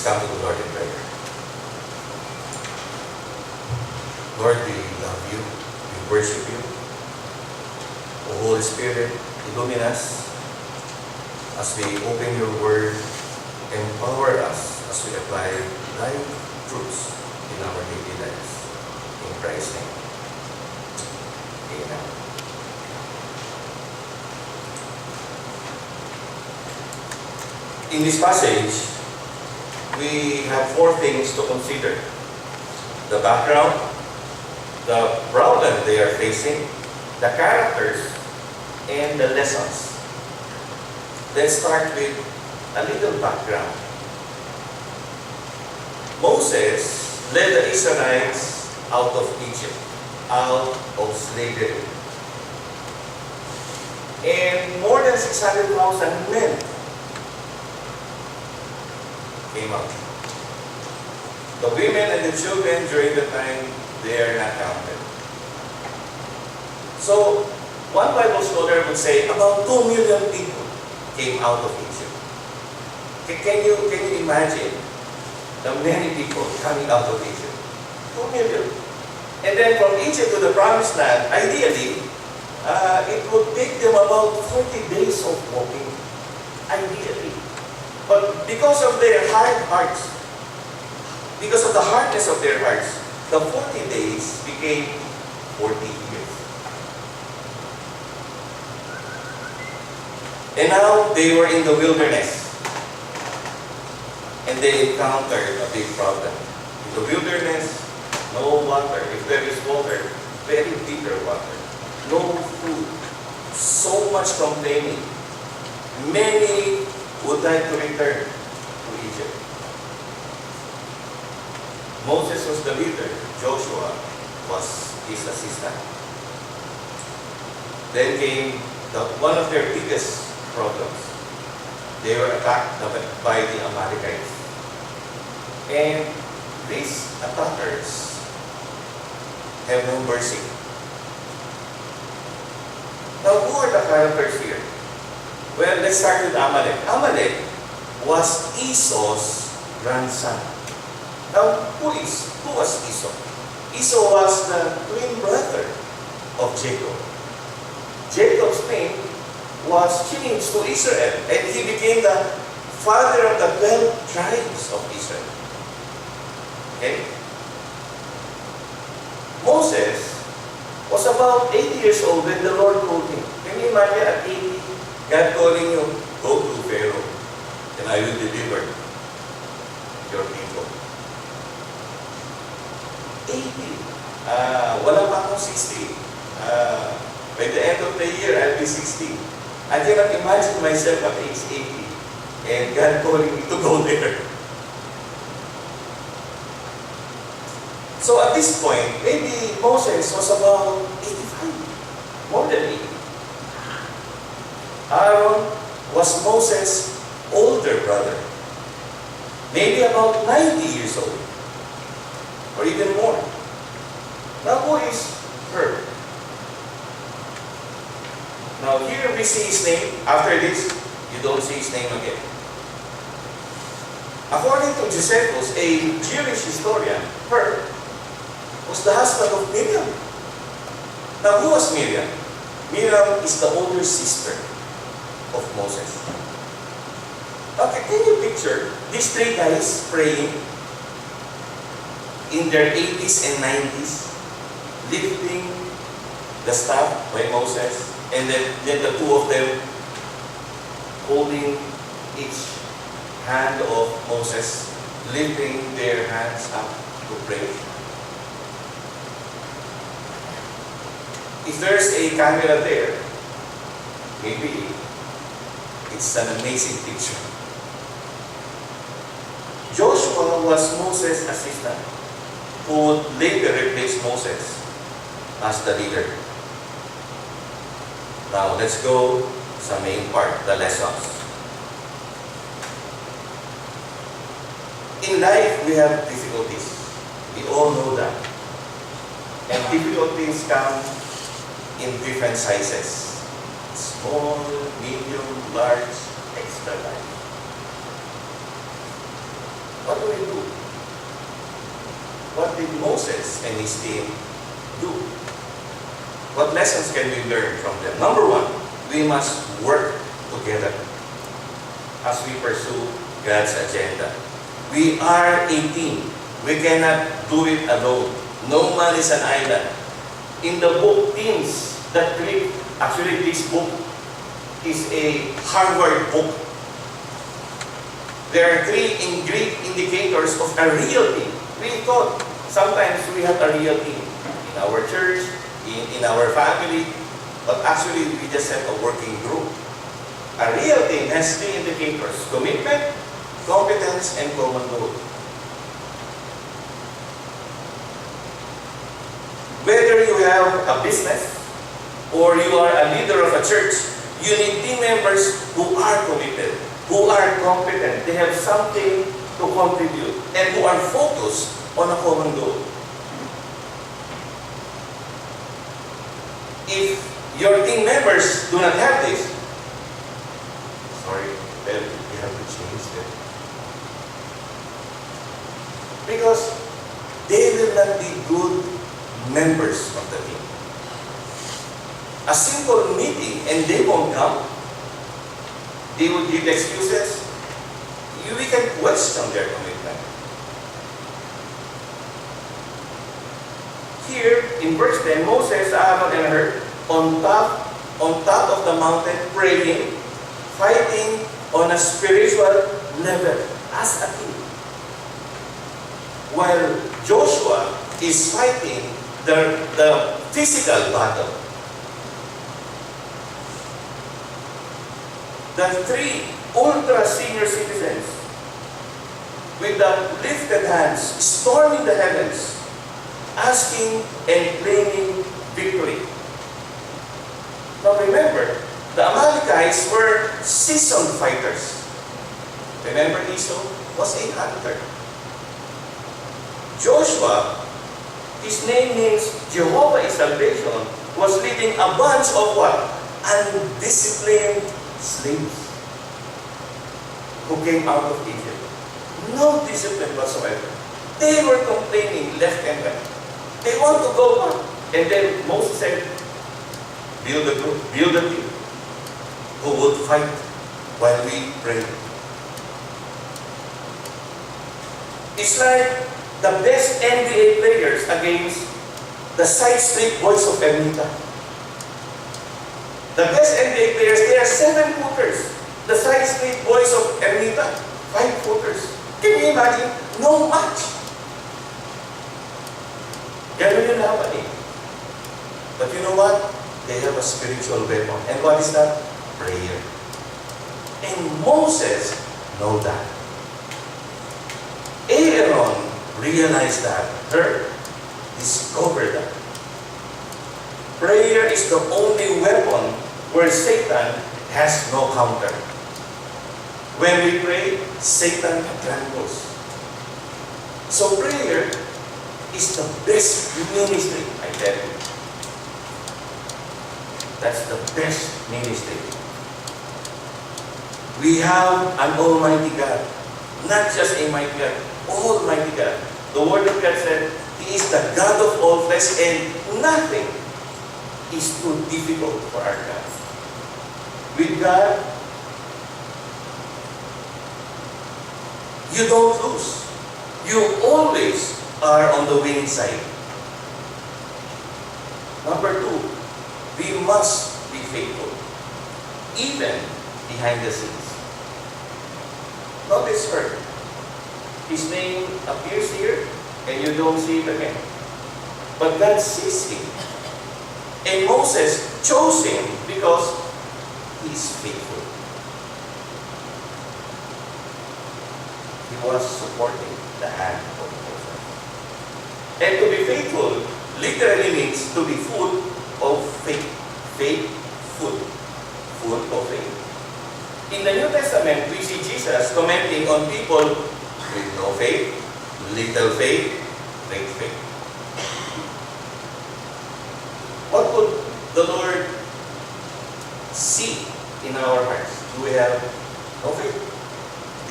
come to the Lord in prayer. Lord, we love you. We worship you. O Holy Spirit, illumine us as we open your word. Empower us as we apply thy truths in our daily lives. In Christ's name. Amen. In this passage, we have four things to consider: the background, the problem they are facing, the characters, and the lessons. Let's start with a little background. Moses led the Israelites out of Egypt, out of slavery. And more than 600,000 men came out. The women and the children during the time, they are not counted. So, one Bible scholar would say about 2 million people came out of Egypt. Can you imagine the many people coming out of Egypt? 2 million. And then from Egypt to the Promised Land, ideally, it would take them about 40 days of walking. Ideally. But because of their hard hearts, because of the hardness of their hearts, the 40 days became 40 years. And now they were in the wilderness. And they encountered a big problem. In the wilderness, no water. If there is water, very bitter water. No food. So much complaining. Many would like to return to Egypt. Moses was the leader. Joshua was his assistant. Then came one of their biggest problems. They were attacked by the Amalekites. And these attackers have no mercy. Now, who are the characters here? Well, let's start with Amalek. Amalek was Esau's grandson. Now, who was Esau? Esau was the twin brother of Jacob. Jacob's name was changed to Israel, and he became the father of the 12 tribes of Israel. Okay? Moses was about 80 years old when the Lord told him. Can you imagine at 80, God calling you, go to Pharaoh, and I will deliver your people. 80. Wala pa akong 60. By the end of the year, I'll be 60. I cannot imagine myself at age 80 and God calling me to go there. So at this point, maybe Moses was about 85, more than 80. Aaron was Moses' older brother, maybe about 90 years old, or even more. Now who is Hur? Now here we see his name. After this, you don't see his name again. According to Josephus, a Jewish historian, Hur was the husband of Miriam. Now who was Miriam? Miriam is the older sister of Moses. Okay, can you picture these three guys praying in their 80s and 90s, lifting the staff by Moses, and then the two of them holding each hand of Moses, lifting their hands up to pray? If there's a camera there, maybe it's an amazing picture. Joshua was Moses' assistant, who would later replace Moses as the leader. Now, let's go sa main part, the lessons. In life, we have difficulties. We all know that. And difficulties come in different sizes. Small, medium, large, extra large. What do we do? What did Moses and his team do? What lessons can we learn from them? Number one, we must work together as we pursue God's agenda. We are a team. We cannot do it alone. No man is an island. In the book Teams that create, actually this book is a Harvard book. There are three great indicators of a real team. We thought sometimes we have a real team in our church, in our family, but actually we just have a working group. A real team has three indicators: commitment, competence, and common goal. Whether you have a business or you are a leader of a church, you need team members who are committed, who are competent, they have something to contribute, and who are focused on a common goal. If your team members do not have this, sorry, then you have to change them. Because they will not be good members of the team. A simple meeting and they won't come. They would give excuses. We can question their commitment. Here in verse 10, Moses, Aaron, and Hur on top of the mountain praying, fighting on a spiritual level as a team. While Joshua is fighting the physical battle. The three ultra senior citizens with the lifted hands storming the heavens, asking and claiming victory. Now remember, the Amalekites were seasoned fighters. Remember, Esau was a hunter. Joshua, his name means Jehovah is salvation, was leading a bunch of what? Undisciplined slaves who came out of Egypt. No discipline whatsoever. They were complaining left and right. They want to go on. And then Moses said, build a group, build a team who would fight while we pray. It's like the best NBA players against the side street boys of Ermita. The best NBA players, they are 7-footers. The side street boys of Ermita, 5-footers. Can you imagine? No match. Ganun yung laban eh. But you know what? They have a spiritual weapon. And what is that? Prayer. And Moses knows that. Aaron realized that. Hur discovered that. Prayer is the only weapon where Satan has no counter. When we pray, Satan trembles. So prayer is the best ministry, I tell you. That's the best ministry. We have an Almighty God. Not just a mighty God, Almighty God. The Word of God said, He is the God of all flesh, and nothing is too difficult for our God. With God, you don't lose. You always are on the winning side. Number 2, we must be faithful, even behind the scenes. Notice her. His name appears here, and you don't see it again. But God sees him. And Moses chose him because he is faithful. He was supporting the hand of Moses. And to be faithful literally means to be full of faith. Faithful. Full of faith. In the New Testament, we see Jesus commenting on people with no faith, little faith, great faith. What would the Lord see in our hearts? Do we have no faith,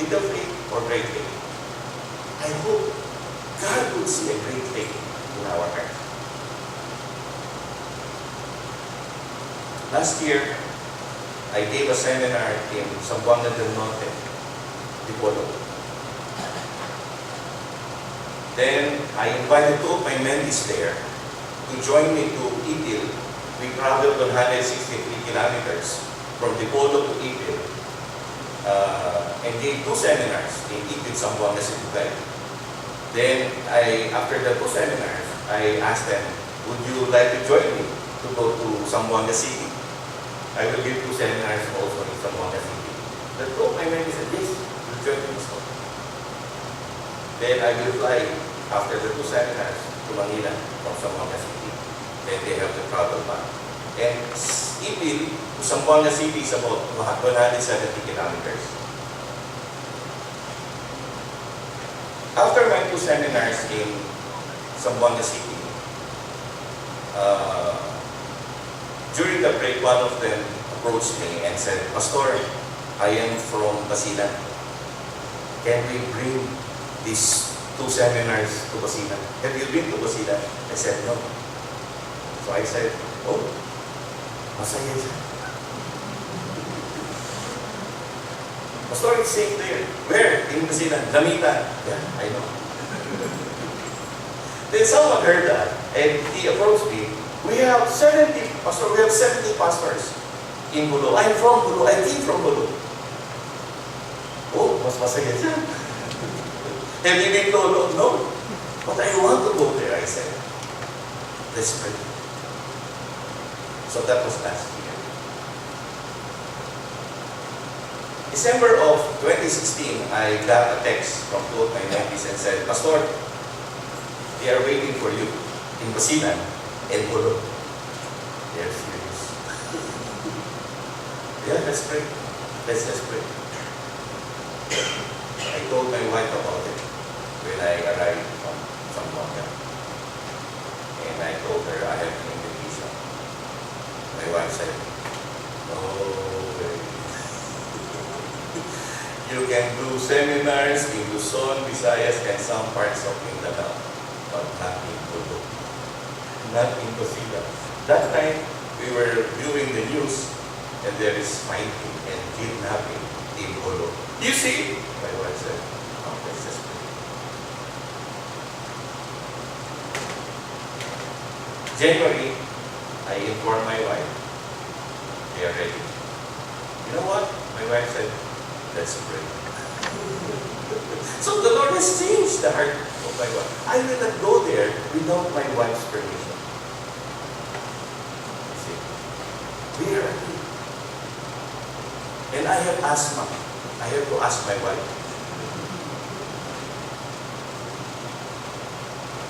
little faith, or great faith? I hope God would see a great thing in our hearts. Last year, I gave a seminar in Zamboanga del Norte, Dipolo. Then I invited two of my mentees there to join me to Itil. We traveled 163 kilometers from Dipolo to Itil and gave two seminars in Itil, Zamboanga City. Then after the two seminars, I asked them, would you like to join me to go to Zamboanga City? I will give two seminars also in Zamboanga City. The two of my mentees said, yes, we'll join me. Then I will fly after the two seminars to Manila from Zamboanga City. Then they have to travel back. And Itil to Zamboanga City is about 170 kilometers. After my two seminars in Zamboanga City, during the break, one of them approached me and said, Pastor, I am from Basilan. Can we bring these two seminars to Basilan? Have you been to Basilan? I said, no. So I said, oh, masaya siya. Pastor, it's safe there. Where? In Basilan. Damitan. Yeah, I know. Then someone heard that and he approached me. We have 70 pastors in Bulo. I'm from Bulo. I came from Bulo. Oh, mas masaya siya. Have you been to Bulo? No. But I want to go there, I said. Let's pray. So that was last year. December of 2016, I got a text from two of my mentees and said, Pastor, they are waiting for you in Basilan and Bulo. They are serious. Yeah, let's pray. Let's pray. I told my wife about it when I arrived from Zamboanga. And I told her I have an invitation. My wife said, no way. You can do seminars in Luzon, Visayas, and some parts of Mindanao, but not in Bulo. Not in Basilan. That time, we were viewing the news, and there is fighting and kidnapping in Bulo. You see? My wife said, oh, let's just pray. January, I informed my wife, they are ready. You know what? My wife said, let's pray. So the Lord has changed the heart of my wife. I will not go there without my wife's permission. See, we are here. And I have asthma. I have to ask my wife.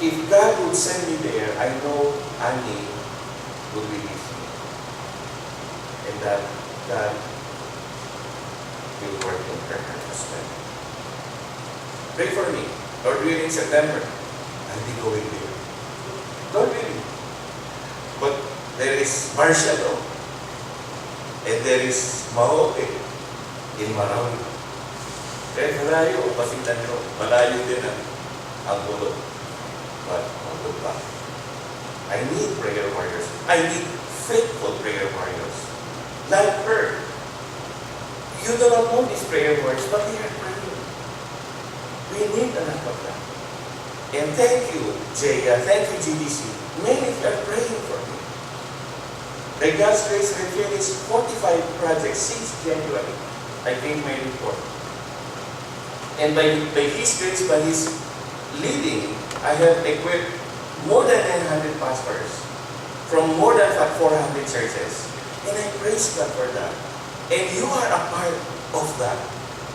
If God would send me there, I know Annie would release me. And that God will work in her heart as well. Pray for me. Lord willing, September, I'll be going there. Lord willing. But there is Marshall, and there is Maoke in Marawi. Kaya malayo, Basilan nyo, malayo din ang Bulo. But I'll go back. I need prayer warriors. I need faithful prayer warriors. Like her. You do not know these prayer warriors, but they are praying. We need a lot of that. And thank you, Jaya. Thank you, GDC. Many are praying for me. By God's grace, I finished 45 projects since January. I gave my report. And by His grace, by His leading, I have equipped more than 900 pastors from more than 400 churches. And I praise God for that. And you are a part of that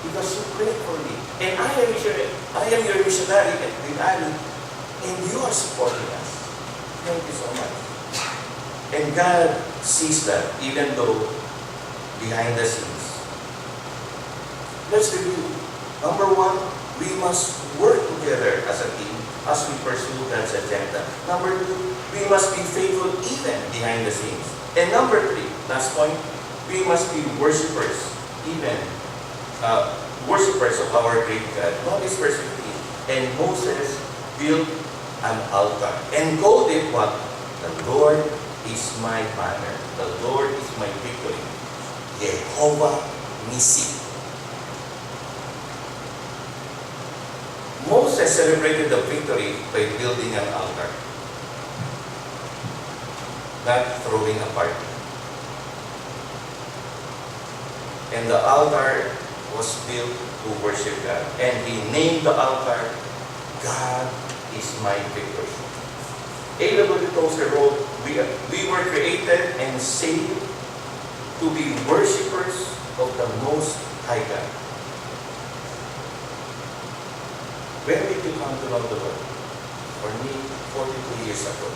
because you prayed for me. And I am your missionary with Ali, and you are supporting us. Thank you so much. And God sees that, even though behind the scenes. Let's review. Number one, we must work together as a team as we pursue God's agenda. Number two, we must be faithful even behind the scenes. And number three, last point, we must be worshipers, even worshipers of our great God. Notice verse 15. And Moses built an altar and called it what? The Lord is my banner. The Lord is my victory. Jehovah Nissi. Moses celebrated the victory by building an altar, not throwing a party. And the altar was built to worship God. And he named the altar, God is my victory. A.W. Tozer wrote, we were created and saved to be worshipers of the Most High God. When did you come to know the Lord? For me, 42 years ago.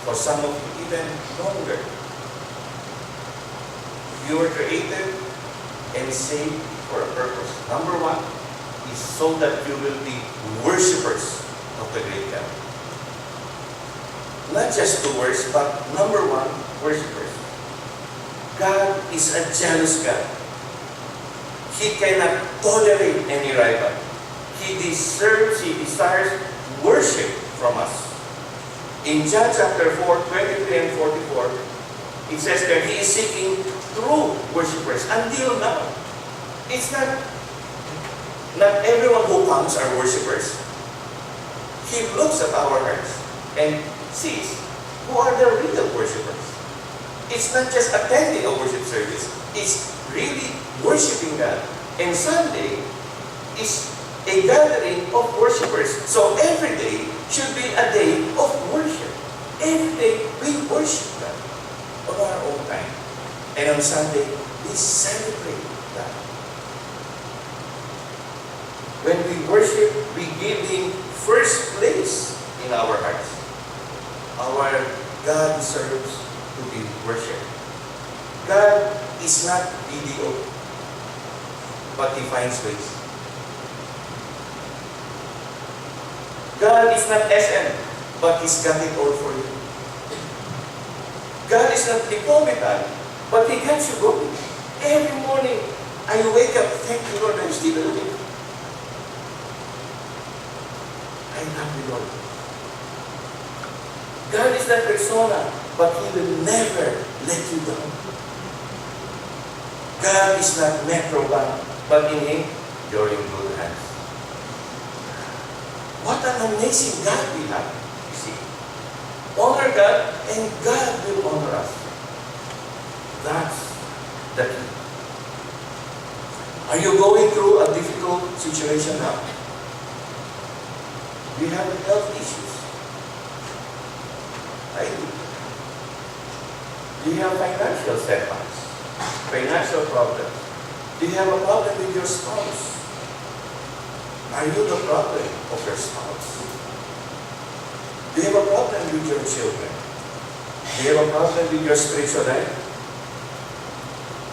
For some of you, even longer. You were created and saved for a purpose. Number one is so that you will be worshipers of the great God. Not just doers, but number one, worshipers. God is a jealous God. He cannot tolerate any rival. He desires worship from us. In John chapter 4, 23 and 44, it says that He is seeking true worshipers until now. It's not everyone who comes are worshipers. He looks at our hearts and sees who are the real worshipers. It's not just attending a worship service. It's really worshiping God. And Sunday is a gathering of worshipers. So every day should be a day of worship. Every day we worship God on our own time. And on Sunday, we celebrate God. When we worship, we give Him first place in our hearts. Our God deserves to be worshipped. God is not video, but He finds ways. God is not SM, but He's got it all for you. God is not Nicometan, but He gets you going. Every morning, I wake up, thank you, Lord, I'm still alive. I love you, Lord. God is not persona, but He will never let you down. God is not Metro Bank, but in Him, you're in good hands. What an amazing God we have, you see. Honor God, and God will honor us. That's the key. Are you going through a difficult situation now? Do you have health issues? I do. Do you have financial setbacks? Financial problems? Do you have a problem with your spouse? Are you the problem of your spouse? Do you have a problem with your children? Do you have a problem with your spiritual life?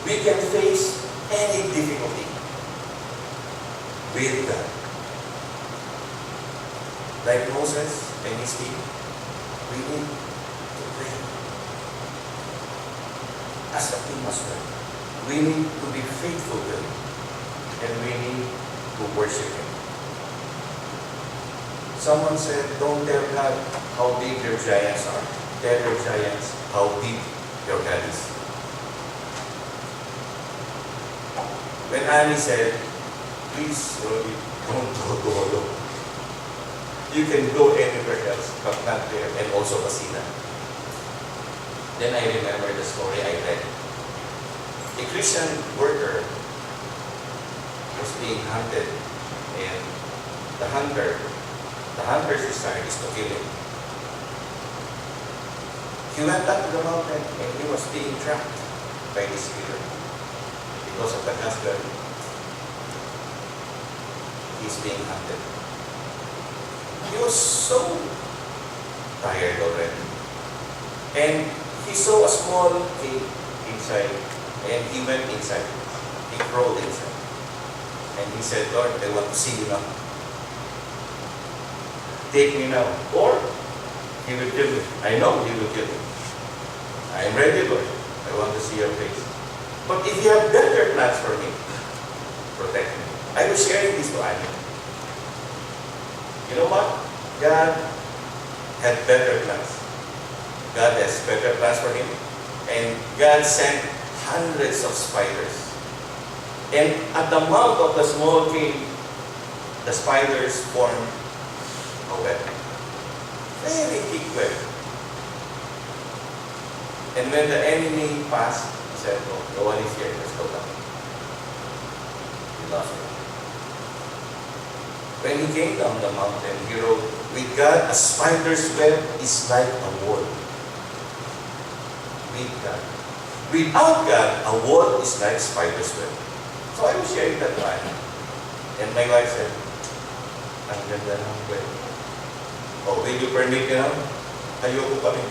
We can face any difficulty with God. Like Moses and his team, we need to pray. As a team as well. We need to be faithful to Him. And we need to worship Him. Someone said, don't tell God how big your giants are. Tell your giants how big your God is. When Annie said, please, Lord, don't go to Holo. You can go anywhere else, but not there, and also Pasina. Then I remember the story I read. A Christian worker was being hunted, and the hunter's desire is to kill him. He went up to the mountain and he was being trapped by this killer. Because of the husband, he's being hunted. He was so tired already. And he saw a small cave inside, and he went inside. He crawled inside. And he said, Lord, I want to see you now. Take me now. Or He will kill me. I know He will kill me. I am ready, Lord. I want to see your face. But if you have better plans for me, protect me. I was sharing this to Annie. You know what? God had better plans. God has better plans for him. And God sent hundreds of spiders. And at the mouth of the small cave, the spiders formed a web. Very thick web. And when the enemy passed, he said, "Oh, no one is here, let's go down." He lost him. When he came down the mountain, he wrote, "With God, a spider's web is like a wall." With God. Without God, a wall is like spider's web. So I was sharing that time. And my wife said, "Ang ganda ng web. Oh, will you permit me now?" Ayoko pa rin.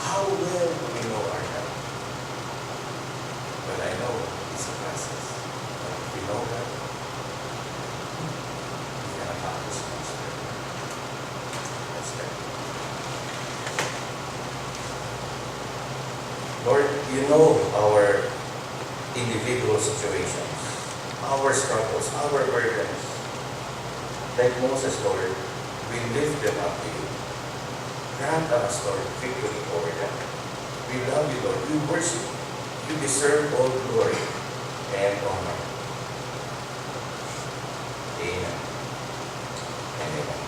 How well do we know our God? Well, I know it's a process. But if we know God, we can accomplish much better. Let's pray. Lord, you know our individual situations, our struggles, our burdens. Like Moses, Lord, we lift them up to you. Grant us, Lord, victory over them. We love you, Lord. We worship you. You deserve all glory and honor. Amen. And amen.